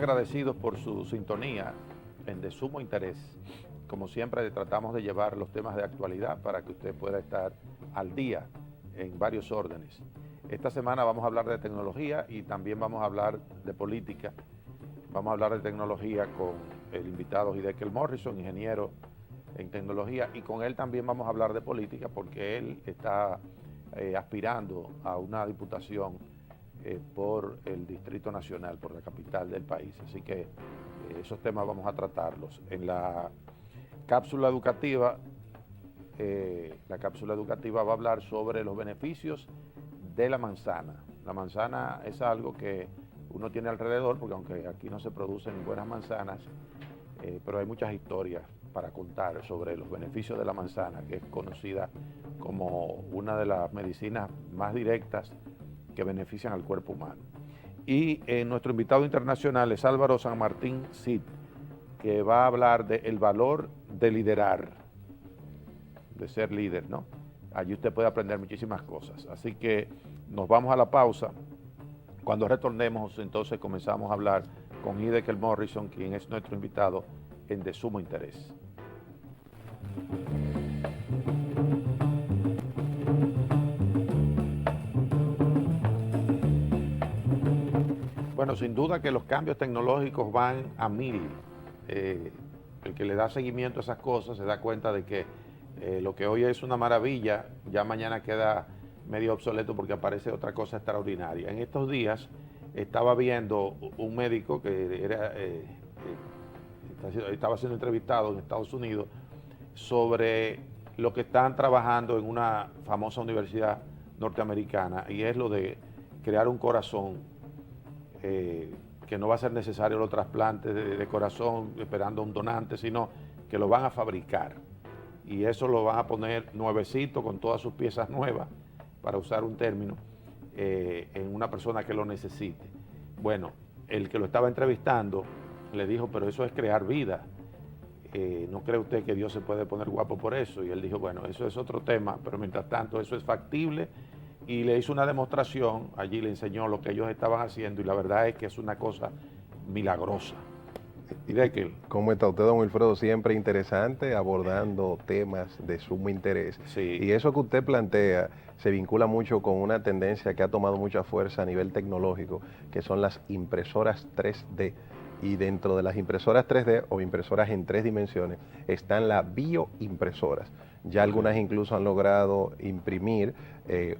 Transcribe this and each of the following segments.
agradecidos por su sintonía en De Sumo Interés. Como siempre, tratamos de llevar los temas de actualidad para que usted pueda estar al día en varios órdenes. Esta semana vamos a hablar de tecnología y también vamos a hablar de política. Vamos a hablar de tecnología con el invitado Hideki Morrison, ingeniero en tecnología, y con él también vamos a hablar de política porque él está aspirando a una diputación por el Distrito Nacional, por la capital del país. Así que esos temas vamos a tratarlos. En la cápsula educativa va a hablar sobre los beneficios de la manzana. La manzana es algo que uno tiene alrededor, porque aunque aquí no se producen buenas manzanas, pero hay muchas historias para contar sobre los beneficios de la manzana, que es conocida como una de las medicinas más directas que benefician al cuerpo humano. Y nuestro invitado internacional es Álvaro San Martín Cid, que va a hablar del valor de liderar, de ser líder, ¿no? Allí usted puede aprender muchísimas cosas. Así que nos vamos a la pausa. Cuando retornemos, entonces comenzamos a hablar con Hideki Morrison, quien es nuestro invitado en De Sumo Interés. Bueno, sin duda que los cambios tecnológicos van a mil. El que le da seguimiento a esas cosas se da cuenta de que lo que hoy es una maravilla, ya mañana queda medio obsoleto porque aparece otra cosa extraordinaria. En estos días estaba viendo un médico que estaba siendo entrevistado en Estados Unidos sobre lo que están trabajando en una famosa universidad norteamericana, y es lo de crear un corazón que no va a ser necesario los trasplantes de corazón esperando un donante, sino que lo van a fabricar, y eso lo van a poner nuevecito con todas sus piezas nuevas, para usar un término, en una persona que lo necesite. Bueno, el que lo estaba entrevistando le dijo, pero eso es crear vida. ¿No cree usted que Dios se puede poner guapo por eso? Y él dijo, bueno, eso es otro tema, pero mientras tanto eso es factible, y le hizo una demostración, allí le enseñó lo que ellos estaban haciendo, y la verdad es que es una cosa milagrosa. ¿Cómo está usted, don Wilfredo? Siempre interesante, abordando temas de sumo interés. Sí. Y eso que usted plantea se vincula mucho con una tendencia que ha tomado mucha fuerza a nivel tecnológico, que son las impresoras 3D. Y dentro de las impresoras 3D o impresoras en 3 dimensiones están las bioimpresoras. Ya algunas incluso han logrado imprimir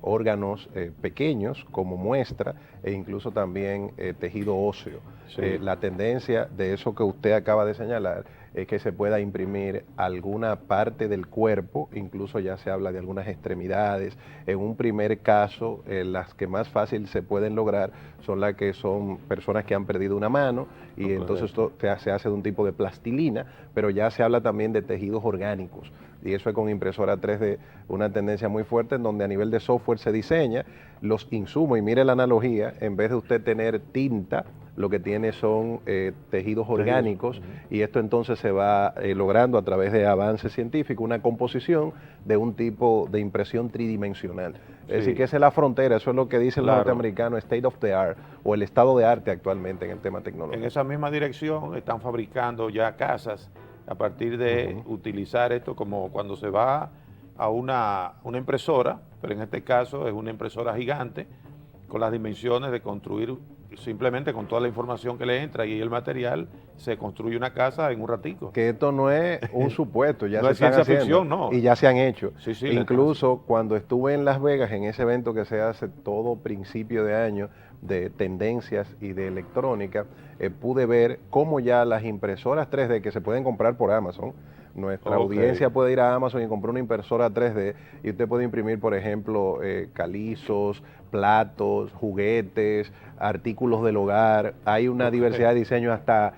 órganos pequeños como muestra, e incluso también tejido óseo. Sí. La tendencia de eso que usted acaba de señalar es que se pueda imprimir alguna parte del cuerpo, incluso ya se habla de algunas extremidades. En un primer caso, las que más fácil se pueden lograr son las que son personas que han perdido una mano, y entonces esto se hace de un tipo de plastilina, pero ya se habla también de tejidos orgánicos, y eso es con impresora 3D, una tendencia muy fuerte en donde a nivel de software se diseña los insumos, y mire la analogía, en vez de usted tener tinta, lo que tiene son tejidos orgánicos, y esto entonces se va logrando a través de avances científicos una composición de un tipo de impresión tridimensional. Es decir, que esa es la frontera, eso es lo que dicen los norteamericanos, state of the art, o el estado de arte actualmente en el tema tecnológico. En esa misma dirección están fabricando ya casas a partir de utilizar esto, como cuando se va a una impresora, pero en este caso es una impresora gigante con las dimensiones de construir, simplemente con toda la información que le entra y el material, se construye una casa en un ratico. Que esto no es un supuesto, ya no se es ciencia están haciendo, ficción, no. Y ya se han hecho. Sí, sí, incluso cuando estuve en Las Vegas, en ese evento que se hace todo principio de año de tendencias y de electrónica, pude ver cómo ya las impresoras 3D que se pueden comprar por Amazon, nuestra audiencia puede ir a Amazon y comprar una impresora 3D, y usted puede imprimir, por ejemplo, calizos, platos, juguetes, artículos del hogar. Hay una diversidad de diseños, hasta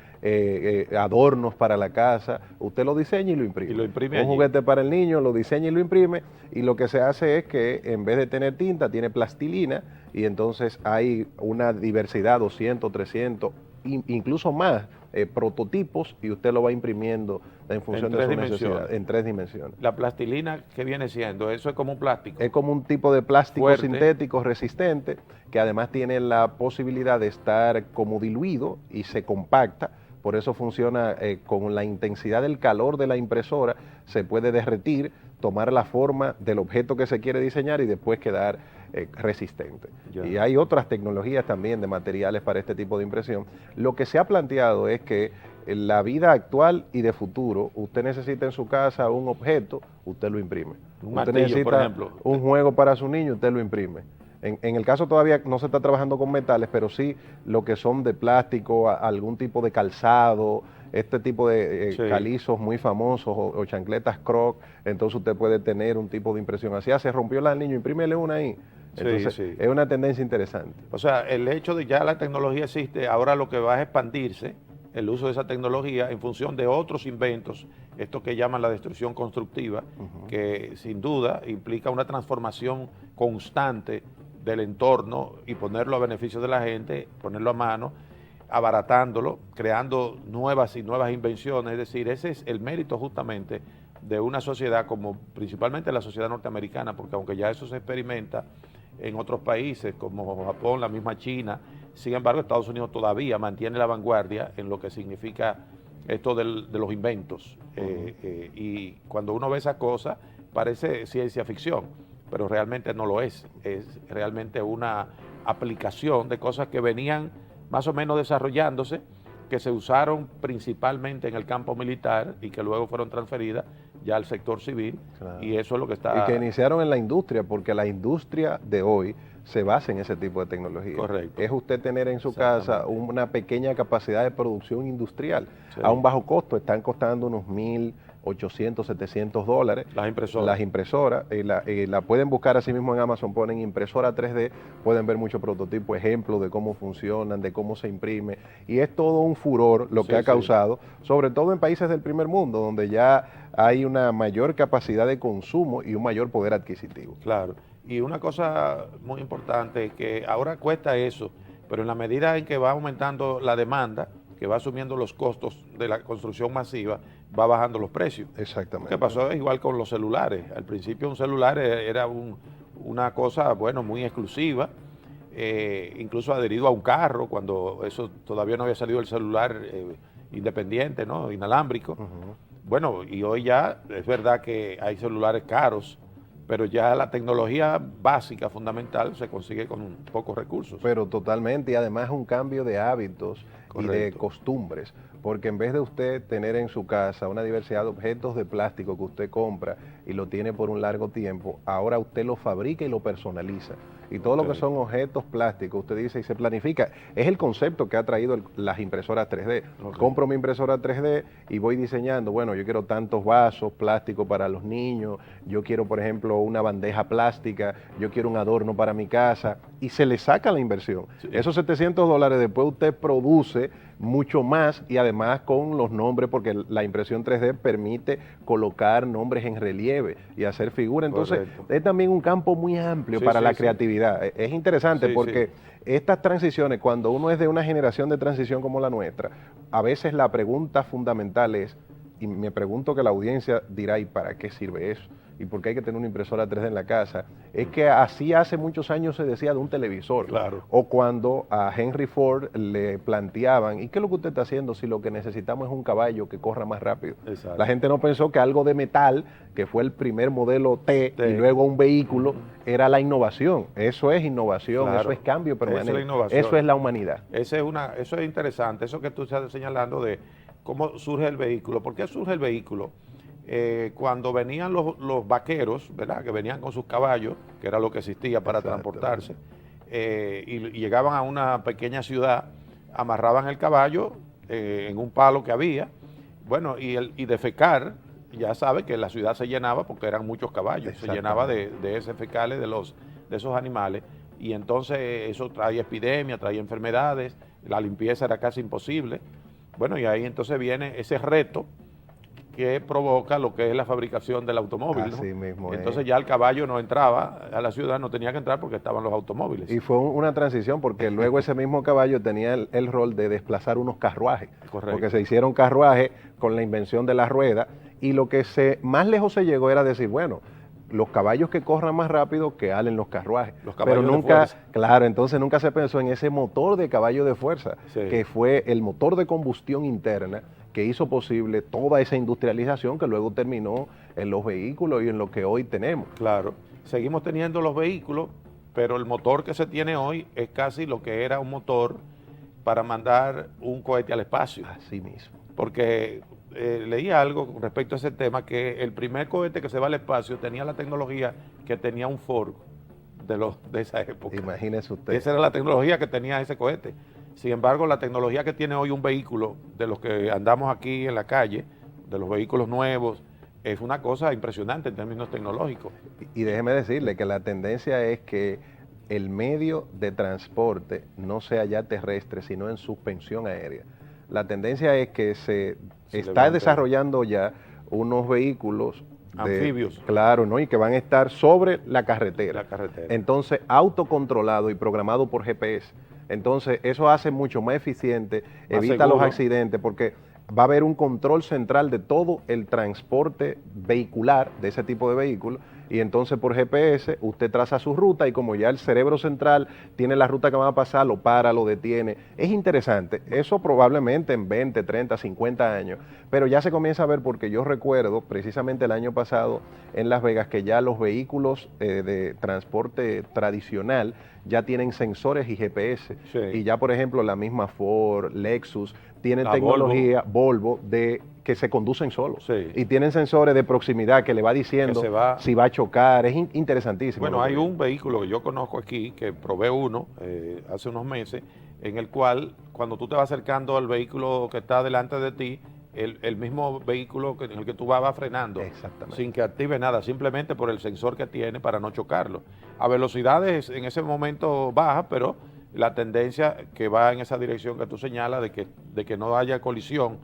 adornos para la casa. Usted lo diseña y lo imprime. Y lo imprime un allí. juguete para el niño, lo diseña y lo imprime, y lo que se hace es que en vez de tener tinta, tiene plastilina, y entonces hay una diversidad, 200, 300, incluso más prototipos y usted lo va imprimiendo en función de su necesidad, en 3 dimensiones. La plastilina, ¿qué viene siendo? Eso es como un plástico. Es como un tipo de plástico fuerte, sintético resistente, que además tiene la posibilidad de estar como diluido y se compacta. Por eso funciona con la intensidad del calor de la impresora, se puede derretir, tomar la forma del objeto que se quiere diseñar y después quedar resistente. Ya. Y hay otras tecnologías también de materiales para este tipo de impresión. Lo que se ha planteado es que en la vida actual y de futuro, usted necesita en su casa un objeto, usted lo imprime. Un usted martillo, necesita por ejemplo, un juego para su niño, usted lo imprime. En el caso todavía no se está trabajando con metales, pero sí lo que son de plástico, algún tipo de calzado, este tipo de calizos muy famosos o chancletas Croc, entonces usted puede tener un tipo de impresión así. Se rompió la del niño, imprímele una ahí. Entonces es una tendencia interesante. O sea, el hecho de ya la tecnología existe, ahora lo que va a expandirse el uso de esa tecnología en función de otros inventos, esto que llaman la destrucción constructiva, que sin duda implica una transformación constante del entorno y ponerlo a beneficio de la gente, ponerlo a mano, abaratándolo, creando nuevas y nuevas invenciones. Es decir, ese es el mérito justamente de una sociedad como principalmente la sociedad norteamericana, porque aunque ya eso se experimenta en otros países como Japón, la misma China, sin embargo Estados Unidos todavía mantiene la vanguardia en lo que significa esto de los inventos. Y cuando uno ve esa cosa parece ciencia ficción, pero realmente no lo es realmente una aplicación de cosas que venían más o menos desarrollándose, que se usaron principalmente en el campo militar y que luego fueron transferidas ya al sector civil, claro. Y eso es lo que está... Y que iniciaron en la industria, porque la industria de hoy se basa en ese tipo de tecnología. Correcto. Es usted tener en su casa una pequeña capacidad de producción industrial, a un bajo costo, están costando unos $1,800, $700. Las impresoras, la pueden buscar así mismo en Amazon, ponen impresora 3D, pueden ver muchos prototipos, ejemplos de cómo funcionan, de cómo se imprime, y es todo un furor lo que ha causado, sobre todo en países del primer mundo, donde ya hay una mayor capacidad de consumo y un mayor poder adquisitivo. Claro, y una cosa muy importante es que ahora cuesta eso, pero en la medida en que va aumentando la demanda, que va asumiendo los costos de la construcción masiva, va bajando los precios. Exactamente. Lo que pasó es igual con los celulares. Al principio un celular era una cosa, bueno, muy exclusiva, incluso adherido a un carro, cuando eso todavía no había salido el celular independiente, ¿no? Inalámbrico. Bueno, y hoy ya es verdad que hay celulares caros, pero ya la tecnología básica, fundamental, se consigue con pocos recursos. Pero totalmente, y además un cambio de hábitos. Correcto. Y de costumbres, porque en vez de usted tener en su casa una diversidad de objetos de plástico que usted compra y lo tiene por un largo tiempo, ahora usted lo fabrica y lo personaliza. Y todo lo que son objetos plásticos, usted dice y se planifica. Es el concepto que ha traído las impresoras 3D. Compro mi impresora 3D y voy diseñando, bueno, yo quiero tantos vasos plásticos para los niños, yo quiero, por ejemplo, una bandeja plástica, yo quiero un adorno para mi casa, y se le saca la inversión. Sí. Esos $700 después usted produce mucho más y además con los nombres, porque la impresión 3D permite colocar nombres en relieve y hacer figuras. Entonces, es también un campo muy amplio para la creatividad. Es interesante porque estas transiciones, cuando uno es de una generación de transición como la nuestra, a veces la pregunta fundamental es, y me pregunto que la audiencia dirá, ¿y para qué sirve eso? ¿Y por qué hay que tener una impresora 3D en la casa? Es que así hace muchos años se decía de un televisor. Claro. O cuando a Henry Ford le planteaban, ¿y qué es lo que usted está haciendo si lo que necesitamos es un caballo que corra más rápido? Exacto. La gente no pensó que algo de metal, que fue el primer modelo T y luego un vehículo, era la innovación. Eso es innovación, claro. Eso es cambio permanente. Eso es innovación. Eso es la humanidad. Eso es interesante, eso que tú estás señalando de cómo surge el vehículo. ¿Por qué surge el vehículo? Cuando venían los vaqueros, ¿verdad? Que venían con sus caballos, que era lo que existía para transportarse, y llegaban a una pequeña ciudad, amarraban el caballo en un palo que había, bueno, y defecar, ya sabe que la ciudad se llenaba porque eran muchos caballos, se llenaba de heces fecales de esos animales, y entonces eso traía epidemias, traía enfermedades, la limpieza era casi imposible. Bueno, y ahí entonces viene ese reto que provoca lo que es la fabricación del automóvil, ¿no? Así mismo es. Entonces ya el caballo no entraba a la ciudad, no tenía que entrar porque estaban los automóviles. Y fue una transición porque luego ese mismo caballo tenía el rol de desplazar unos carruajes. Correcto. Porque se hicieron carruajes con la invención de la rueda y lo que más lejos se llegó era decir, bueno, los caballos que corran más rápido que halen los carruajes. Los caballos pero de nunca, fuerza. claro, entonces nunca se pensó en ese motor de caballo de fuerza, Sí. que fue el motor de combustión interna que hizo posible toda esa industrialización que luego terminó en los vehículos y en lo que hoy tenemos. Claro, seguimos teniendo los vehículos, pero el motor que se tiene hoy es casi lo que era un motor para mandar un cohete al espacio. Así mismo. Porque leí algo con respecto a ese tema, que el primer cohete que se va al espacio tenía la tecnología que tenía un Ford de esa época. Imagínese usted. Esa era la tecnología que tenía ese cohete. Sin embargo, la tecnología que tiene hoy un vehículo, de los que andamos aquí en la calle, de los vehículos nuevos, es una cosa impresionante en términos tecnológicos. Y déjeme decirle que la tendencia es que el medio de transporte no sea ya terrestre, sino en suspensión aérea. La tendencia es que se está desarrollando ya unos vehículos anfibios. Claro, ¿no? Y que van a estar sobre la carretera. La carretera. Entonces, autocontrolado y programado por GPS. Entonces, eso hace mucho más eficiente, evita los accidentes, porque va a haber un control central de todo el transporte vehicular de ese tipo de vehículos y entonces por GPS usted traza su ruta y como ya el cerebro central tiene la ruta que va a pasar, lo para, lo detiene. Es interesante, eso probablemente en 20, 30, 50 años, pero ya se comienza a ver porque yo recuerdo precisamente el año pasado en Las Vegas que ya los vehículos de transporte tradicional ya tienen sensores y GPS. Sí. Y ya por ejemplo la misma Ford, Lexus, tienen tecnología, Volvo, de que se conducen solos. Sí. Y tienen sensores de proximidad que le va diciendo si va a chocar. Es interesantísimo. Bueno, hay un vehículo que yo conozco aquí, que probé uno hace unos meses, en el cual cuando tú te vas acercando al vehículo que está delante de ti, el mismo vehículo en el que tú vas va frenando sin que active nada, simplemente por el sensor que tiene para no chocarlo. A velocidades en ese momento bajas, pero la tendencia que va en esa dirección que tú señalas de que no haya colisión,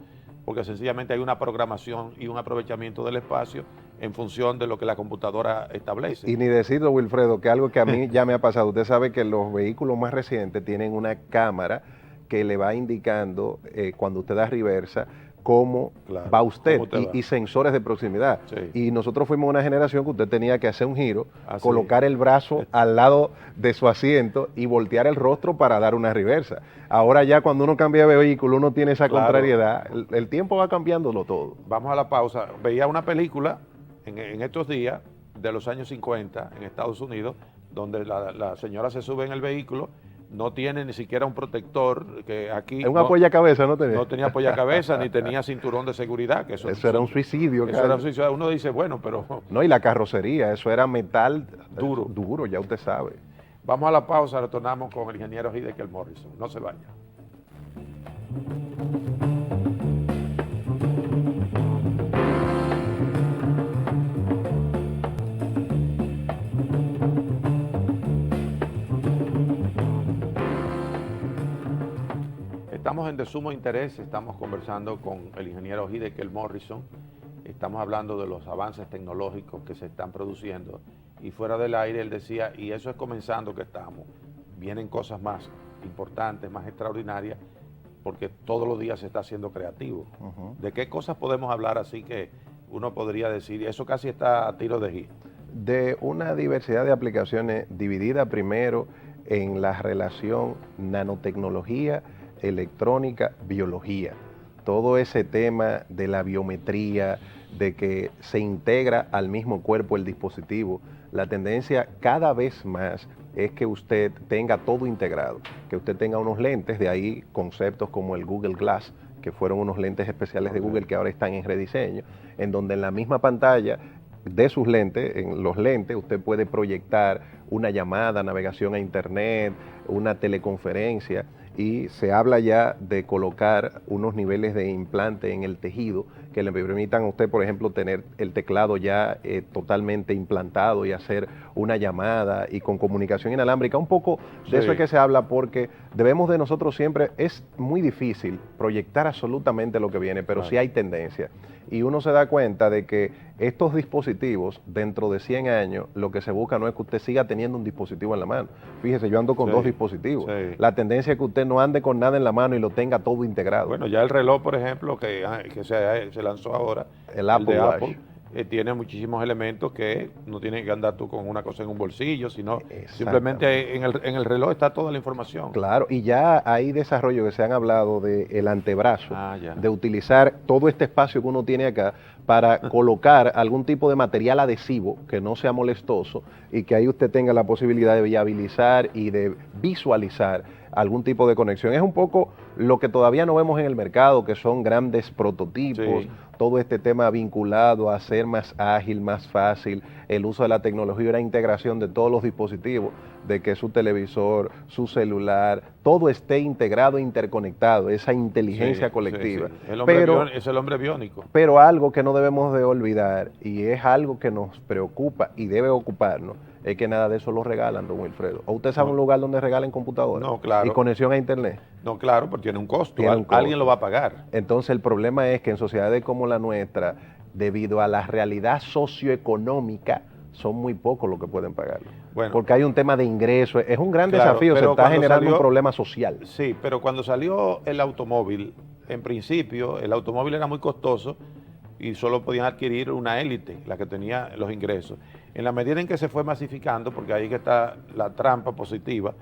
porque sencillamente hay una programación y un aprovechamiento del espacio en función de lo que la computadora establece. Y ni decirlo, Wilfredo, que algo que a mí ya me ha pasado. Usted sabe que los vehículos más recientes tienen una cámara que le va indicando cuando usted da reversa cómo va usted y sensores de proximidad. Sí. Y nosotros fuimos una generación que usted tenía que hacer un giro, colocar el brazo al lado de su asiento y voltear el rostro para dar una reversa. Ahora ya cuando uno cambia de vehículo, uno tiene esa contrariedad. El tiempo va cambiándolo todo. Vamos a la pausa. Veía una película en estos días de los años 50 en Estados Unidos, donde la señora se sube en el vehículo, no tiene ni siquiera un protector, que aquí... Es un apoyacabezas, ¿no tenía? No tenía apoyacabezas ni tenía cinturón de seguridad. Que eso era un suicidio. Eso era un suicidio. Uno dice, bueno, pero... No, y la carrocería, eso era metal duro. Duro, ya usted sabe. Vamos a la pausa, retornamos con el ingeniero Hideki Morrison. No se vaya. Estamos en de sumo interés, estamos conversando con el ingeniero Hideki Morrison, estamos hablando de los avances tecnológicos que se están produciendo y fuera del aire él decía, y eso es comenzando que estamos, vienen cosas más importantes, más extraordinarias, porque todos los días se está haciendo creativo. ¿De qué cosas podemos hablar así que uno podría decir, eso casi está a tiro de giro? De una diversidad de aplicaciones dividida primero en la relación nanotecnología, electrónica, biología. Todo ese tema de la biometría, de que se integra al mismo cuerpo el dispositivo, la tendencia cada vez más es que usted tenga todo integrado, que usted tenga unos lentes, de ahí conceptos como el Google Glass, que fueron unos lentes especiales de Google que ahora están en rediseño, en donde en la misma pantalla de sus lentes, en los lentes, usted puede proyectar una llamada, navegación a internet, una teleconferencia, y se habla ya de colocar unos niveles de implante en el tejido que le permitan a usted, por ejemplo, tener el teclado ya totalmente implantado y hacer una llamada y con comunicación inalámbrica. Un poco de eso es que se habla, porque debemos de nosotros siempre, es muy difícil proyectar absolutamente lo que viene, pero sí hay tendencia. Y uno se da cuenta de que estos dispositivos, dentro de 100 años, lo que se busca no es que usted siga teniendo un dispositivo en la mano. Fíjese, yo ando con 2 dispositivos. La tendencia es que usted no ande con nada en la mano y lo tenga todo integrado. Bueno, ya el reloj, por ejemplo, que se lanzó ahora, el Apple de Watch. Apple, tiene muchísimos elementos que no tienes que andar tú con una cosa en un bolsillo, sino simplemente en el reloj está toda la información. Claro, y ya hay desarrollo que se han hablado del antebrazo, de utilizar todo este espacio que uno tiene acá para colocar algún tipo de material adhesivo que no sea molestoso y que ahí usted tenga la posibilidad de viabilizar y de visualizar algún tipo de conexión. Es un poco lo que todavía no vemos en el mercado, que son grandes prototipos, todo este tema vinculado a hacer más ágil, más fácil el uso de la tecnología y la integración de todos los dispositivos, de que su televisor, su celular, todo esté integrado e interconectado, esa inteligencia colectiva. Es el hombre biónico. Pero algo que no debemos de olvidar, y es algo que nos preocupa y debe ocuparnos, es que nada de eso lo regalan, don Wilfredo. ¿O usted sabe un lugar donde regalen computadoras? No, claro. ¿Y conexión a internet? No, claro, porque tiene un costo. Alguien lo va a pagar. Entonces el problema es que en sociedades como la nuestra, debido a la realidad socioeconómica, son muy pocos los que pueden pagarlo. Bueno, porque hay un tema de ingresos, es un gran desafío, se está generando un problema social. Sí, pero cuando salió el automóvil, en principio el automóvil era muy costoso y solo podían adquirir una élite, la que tenía los ingresos. En la medida en que se fue masificando, porque ahí que está la trampa positiva,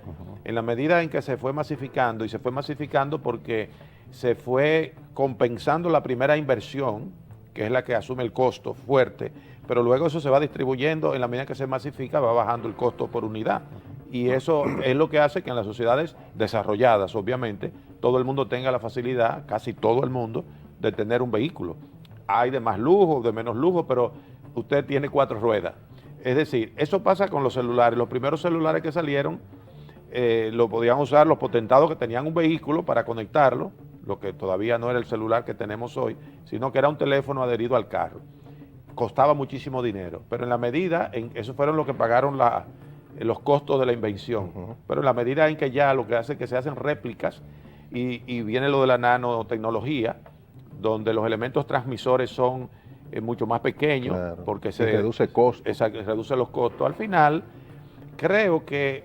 en la medida en que se fue masificando, y se fue masificando porque se fue compensando la primera inversión, que es la que asume el costo fuerte, pero luego eso se va distribuyendo, en la medida que se masifica va bajando el costo por unidad. Y eso es lo que hace que en las sociedades desarrolladas, obviamente, todo el mundo tenga la facilidad, casi todo el mundo, de tener un vehículo. Hay de más lujo, de menos lujo, pero usted tiene 4 ruedas. Es decir, eso pasa con los celulares. Los primeros celulares que salieron lo podían usar los potentados que tenían un vehículo para conectarlo, lo que todavía no era el celular que tenemos hoy, sino que era un teléfono adherido al carro. Costaba muchísimo dinero, pero en la medida, eso fueron lo que pagaron los costos de la invención, pero en la medida en que ya lo que hace es que se hacen réplicas y viene lo de la nanotecnología, donde los elementos transmisores son mucho más pequeños, porque se reduce costos. Reduce los costos. Al final, creo que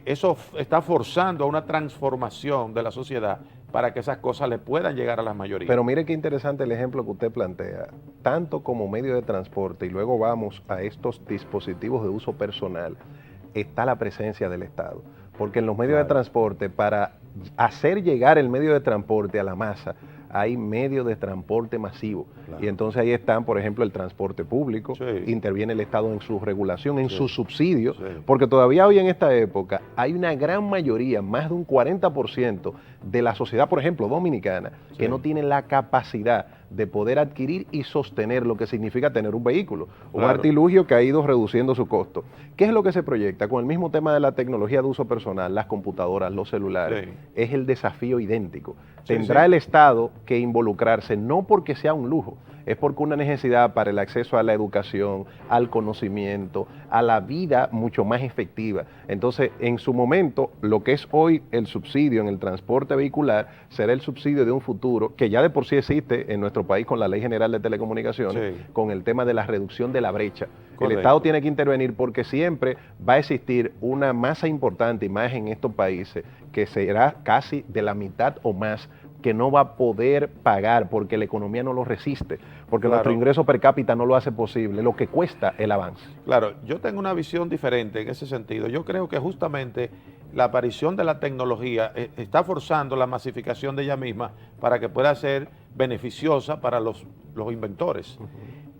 eso está forzando a una transformación de la sociedad para que esas cosas le puedan llegar a las mayorías. Pero mire qué interesante el ejemplo que usted plantea, tanto como medio de transporte, y luego vamos a estos dispositivos de uso personal, está la presencia del Estado. Porque en los medios de transporte, para hacer llegar el medio de transporte a la masa, hay medios de transporte masivo. Y entonces ahí están, por ejemplo, el transporte público, interviene el Estado en su regulación, en su subsidio, porque todavía hoy en esta época hay una gran mayoría, más de un 40% de la sociedad, por ejemplo, dominicana, que no tiene la capacidad de poder adquirir y sostener lo que significa tener un vehículo, un artilugio que ha ido reduciendo su costo. ¿Qué es lo que se proyecta? Con el mismo tema de la tecnología de uso personal, las computadoras, los celulares, es el desafío idéntico. Tendrá el Estado que involucrarse, no porque sea un lujo, es porque una necesidad para el acceso a la educación, al conocimiento, a la vida mucho más efectiva. Entonces, en su momento, lo que es hoy el subsidio en el transporte vehicular será el subsidio de un futuro que ya de por sí existe en nuestro país con la Ley General de Telecomunicaciones, con el tema de la reducción de la brecha. El Estado tiene que intervenir porque siempre va a existir una masa importante y más en estos países que será casi de la mitad o más que no va a poder pagar porque la economía no lo resiste, porque nuestro ingreso per cápita no lo hace posible, lo que cuesta el avance. Claro, yo tengo una visión diferente en ese sentido. Yo creo que justamente la aparición de la tecnología está forzando la masificación de ella misma para que pueda ser beneficiosa para los inventores.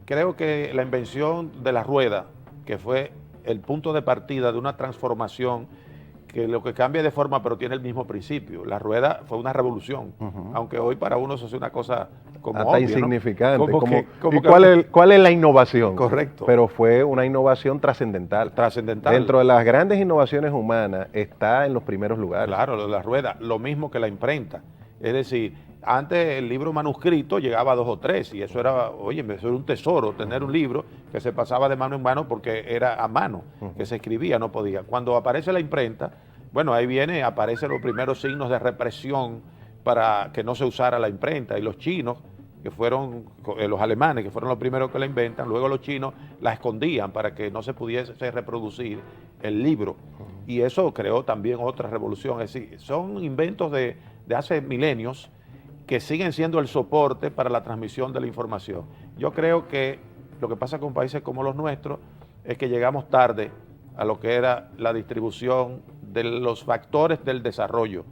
Creo que la invención de la rueda, que fue el punto de partida de una transformación que lo que cambia de forma pero tiene el mismo principio. La rueda fue una revolución, aunque hoy para uno eso es una cosa como hasta obvia, insignificante. ¿no? ¿Y cuál es la innovación? Correcto. Pero fue una innovación trascendental. Trascendental. Dentro de las grandes innovaciones humanas está en los primeros lugares. Claro, lo de la rueda, lo mismo que la imprenta. Es decir, antes el libro manuscrito llegaba a 2 o 3 y eso era, oye, eso era un tesoro, tener un libro que se pasaba de mano en mano porque era a mano, que se escribía, no podía. Cuando aparece la imprenta, bueno, ahí aparecen los primeros signos de represión para que no se usara la imprenta, y los chinos, que fueron los alemanes, que fueron los primeros que la inventan, luego los chinos la escondían para que no se pudiese reproducir el libro. Y eso creó también otra revolución. Es decir, son inventos de hace milenios que siguen siendo el soporte para la transmisión de la información. Yo creo que lo que pasa con países como los nuestros es que llegamos tarde a lo que era la distribución de los factores del desarrollo.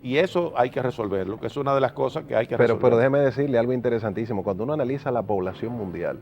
Y eso hay que resolverlo, que es una de las cosas que hay que resolver. Pero déjeme decirle algo interesantísimo. Cuando uno analiza la población mundial,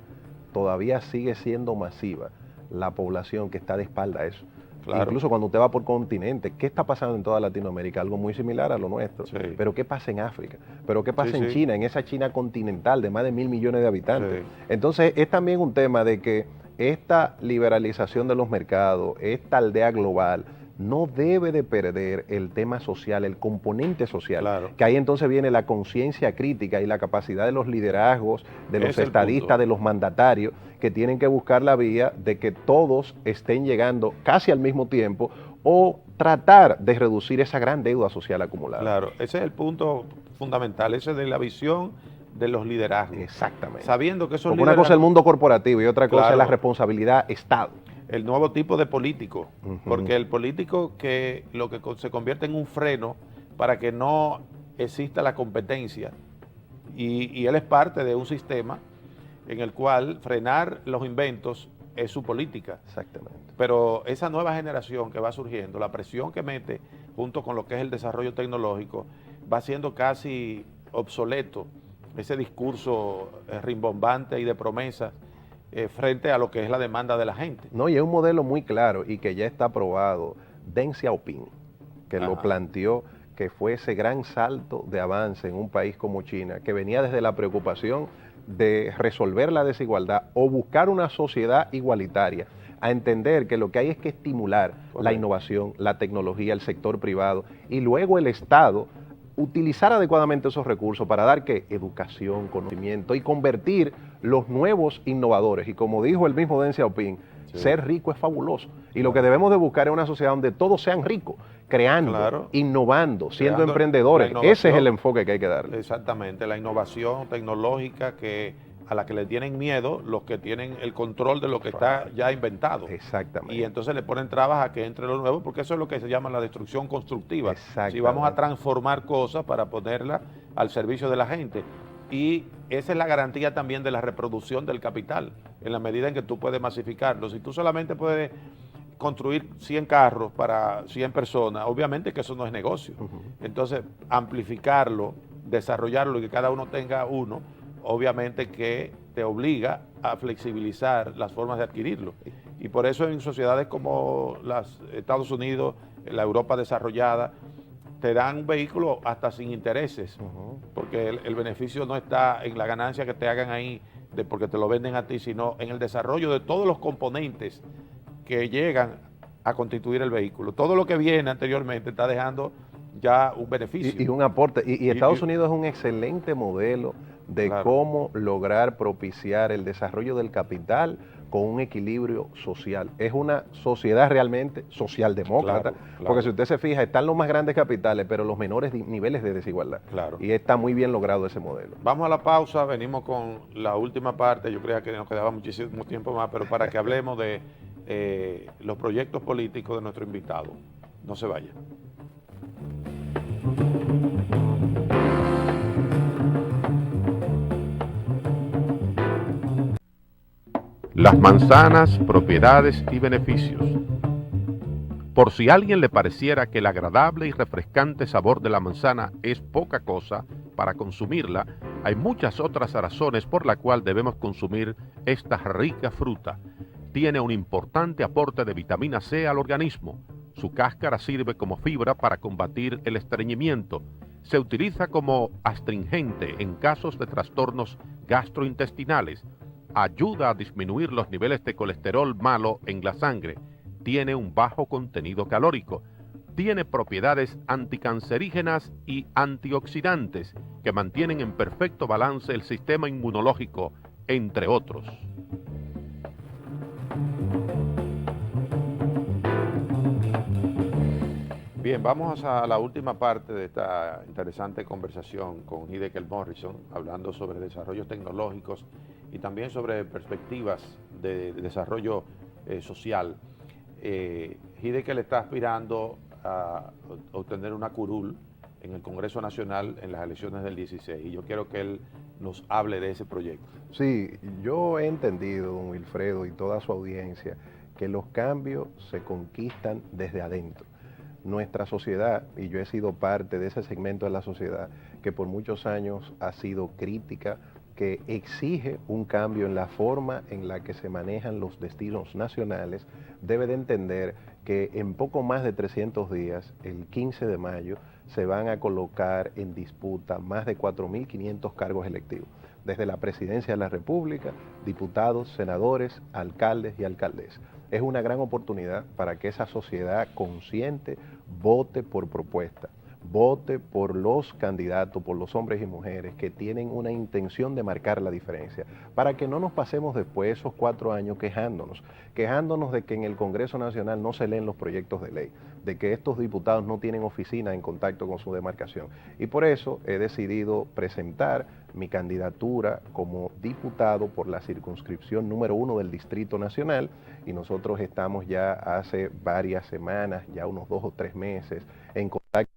todavía sigue siendo masiva la población que está de espalda a eso. Claro. Incluso cuando usted va por continente, ¿qué está pasando en toda Latinoamérica? Algo muy similar a lo nuestro. Sí. Pero ¿qué pasa en África? ¿Pero qué pasa en China, en esa China continental de más de 1.000 millones de habitantes? Sí. Entonces es también un tema de que esta liberalización de los mercados, esta aldea global, no debe de perder el tema social, el componente social, claro, que ahí entonces viene la conciencia crítica y la capacidad de los liderazgos, de los estadistas, de los mandatarios, que tienen que buscar la vía de que todos estén llegando casi al mismo tiempo o tratar de reducir esa gran deuda social acumulada. Claro, ese es el punto fundamental, ese de la visión de los liderazgos. Exactamente. Sabiendo que esos liderazgos... Una cosa es el mundo corporativo y otra cosa es la responsabilidad Estado. El nuevo tipo de político, porque el político que lo que se convierte en un freno para que no exista la competencia, y él es parte de un sistema en el cual frenar los inventos es su política. Exactamente. Pero esa nueva generación que va surgiendo, la presión que mete junto con lo que es el desarrollo tecnológico, va siendo casi obsoleto ese discurso rimbombante y de promesas frente a lo que es la demanda de la gente. No, y es un modelo muy claro y que ya está aprobado. Deng Xiaoping, que lo planteó, que fue ese gran salto de avance en un país como China, que venía desde la preocupación de resolver la desigualdad o buscar una sociedad igualitaria, a entender que lo que hay es que estimular la innovación, la tecnología, el sector privado y luego el Estado utilizar adecuadamente esos recursos para dar ¿qué? Educación, conocimiento y convertir los nuevos innovadores. Y como dijo el mismo Deng Xiaoping, ser rico es fabuloso. Y lo que debemos de buscar es una sociedad donde todos sean ricos, creando, innovando, siendo emprendedores. Ese es el enfoque que hay que darle. Exactamente, la innovación tecnológica a la que le tienen miedo los que tienen el control de lo que está ya inventado. Exactamente. Y entonces le ponen trabas a que entre lo nuevo, porque eso es lo que se llama la destrucción constructiva. Si vamos a transformar cosas para ponerlas al servicio de la gente. Y esa es la garantía también de la reproducción del capital, en la medida en que tú puedes masificarlo. Si tú solamente puedes construir 100 carros para 100 personas, obviamente que eso no es negocio. Entonces, amplificarlo, desarrollarlo y que cada uno tenga uno, obviamente que te obliga a flexibilizar las formas de adquirirlo. Y por eso en sociedades como los Estados Unidos, la Europa desarrollada, te dan un vehículo hasta sin intereses, porque el beneficio no está en la ganancia que te hagan ahí, porque te lo venden a ti, sino en el desarrollo de todos los componentes que llegan a constituir el vehículo. Todo lo que viene anteriormente está dejando ya un beneficio. Y un aporte. Y Estados Unidos es un excelente modelo de cómo lograr propiciar el desarrollo del capital con un equilibrio social. Es una sociedad realmente socialdemócrata, porque si usted se fija, están los más grandes capitales, pero los menores niveles de desigualdad. Y está muy bien logrado ese modelo. Vamos a la pausa, venimos con la última parte. Yo creía que nos quedaba muchísimo tiempo más, pero para que hablemos de los proyectos políticos de nuestro invitado. No se vaya. Las manzanas, propiedades y beneficios. Por si a alguien le pareciera que el agradable y refrescante sabor de la manzana es poca cosa para consumirla, hay muchas otras razones por las cuales debemos consumir esta rica fruta. Tiene un importante aporte de vitamina C al organismo. Su cáscara sirve como fibra para combatir el estreñimiento. Se utiliza como astringente en casos de trastornos gastrointestinales. Ayuda a disminuir los niveles de colesterol malo en la sangre. Tiene un bajo contenido calórico. Tiene propiedades anticancerígenas y antioxidantes que mantienen en perfecto balance el sistema inmunológico, entre otros. Bien, vamos a la última parte de esta interesante conversación con Hideki Morrison, hablando sobre desarrollos tecnológicos y también sobre perspectivas de desarrollo social. Hideki le está aspirando a obtener una curul en el Congreso Nacional en las elecciones del 16 y yo quiero que él nos hable de ese proyecto. Sí, yo he entendido, don Wilfredo, y toda su audiencia, que los cambios se conquistan desde adentro. Nuestra sociedad, y yo he sido parte de ese segmento de la sociedad que por muchos años ha sido crítica, que exige un cambio en la forma en la que se manejan los destinos nacionales, debe de entender que en poco más de 300 días, el 15 de mayo, se van a colocar en disputa más de 4.500 cargos electivos, desde la presidencia de la República, diputados, senadores, alcaldes y alcaldesas. Es una gran oportunidad para que esa sociedad consciente vote por propuesta, vote por los candidatos, por los hombres y mujeres que tienen una intención de marcar la diferencia, para que no nos pasemos después esos 4 años quejándonos de que en el Congreso Nacional no se leen los proyectos de ley, de que estos diputados no tienen oficina en contacto con su demarcación. Y por eso he decidido presentar mi candidatura como diputado por la circunscripción número 1 del Distrito Nacional, y nosotros estamos ya hace varias semanas, ya unos 2 o 3 meses, en contacto.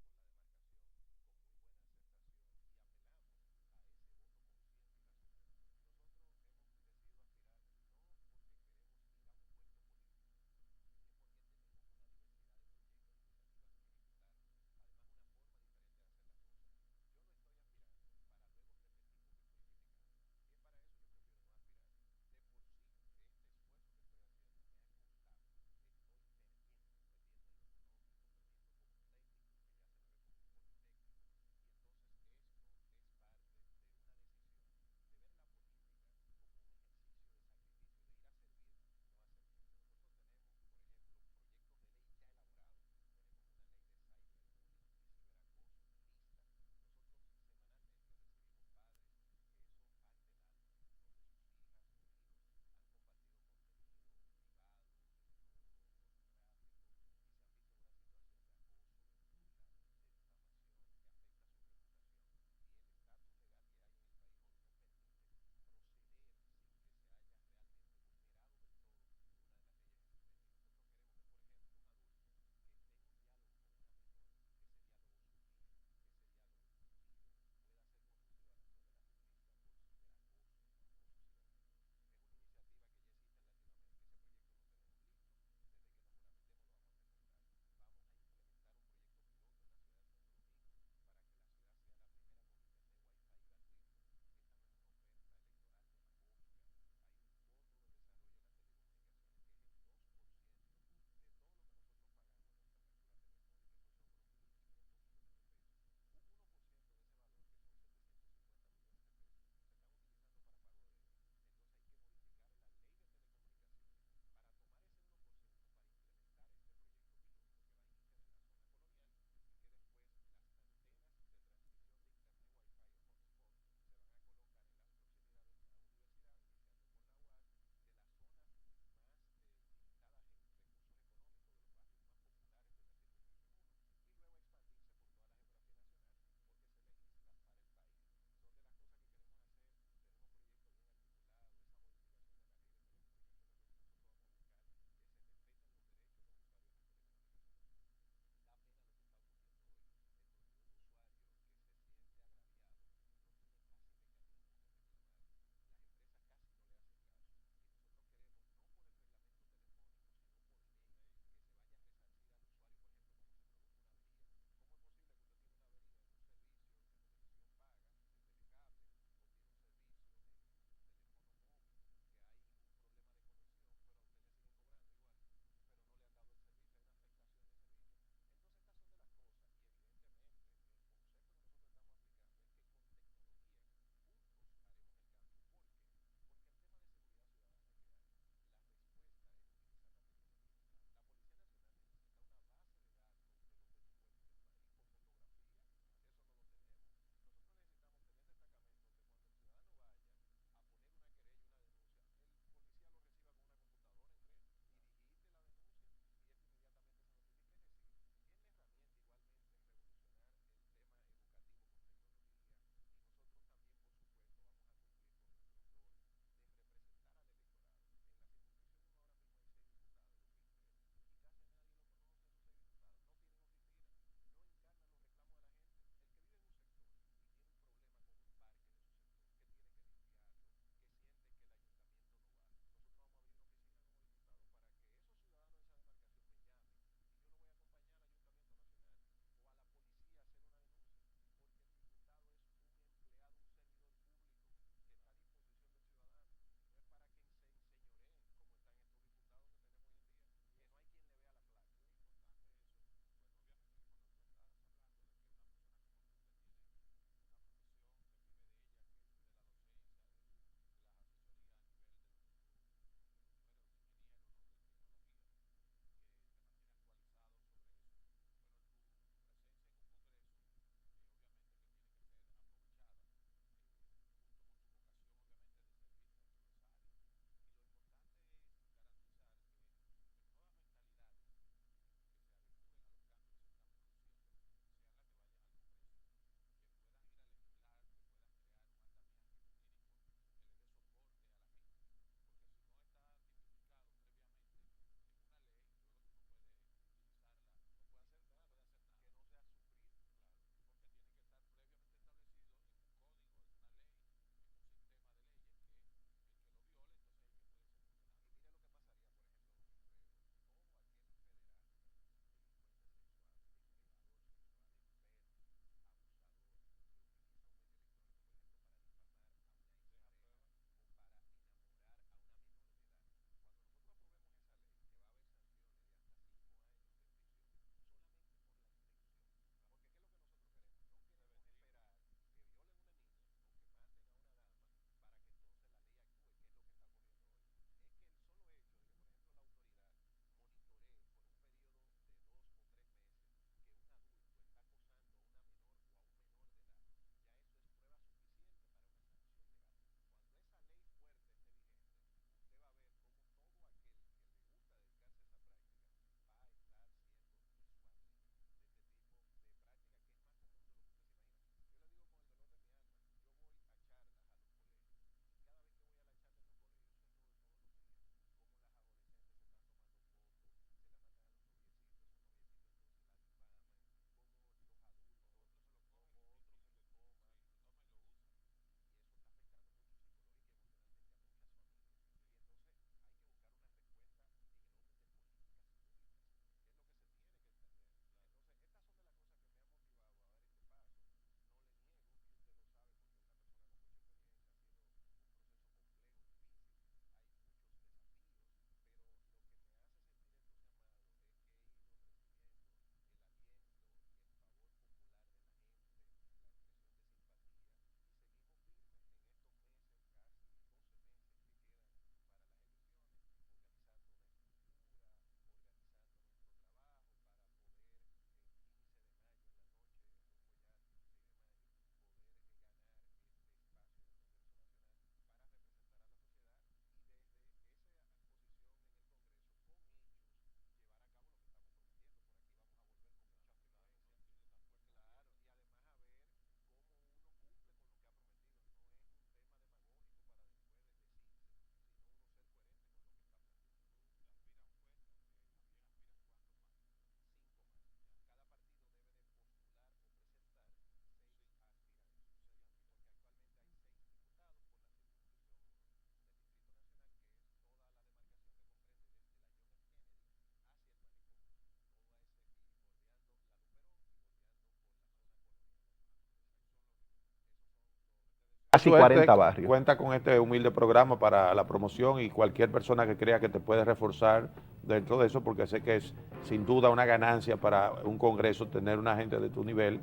casi suerte, 40 barrios. Cuenta con este humilde programa para la promoción y cualquier persona que crea que te puede reforzar dentro de eso, porque sé que es sin duda una ganancia para un congreso tener una gente de tu nivel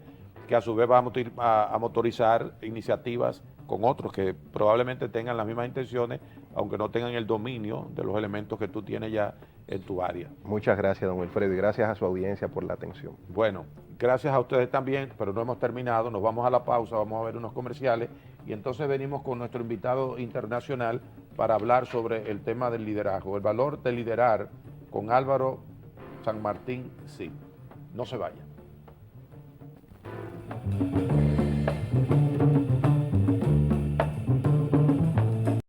que a su vez va a motorizar iniciativas con otros que probablemente tengan las mismas intenciones, aunque no tengan el dominio de los elementos que tú tienes ya en tu área. Muchas gracias, don Wilfredo, y gracias a su audiencia por la atención. Bueno, gracias a ustedes también, pero no hemos terminado, nos vamos a la pausa, vamos a ver unos comerciales y entonces venimos con nuestro invitado internacional para hablar sobre el tema del liderazgo, el valor de liderar con Álvaro San Martín Cid. No se vayan.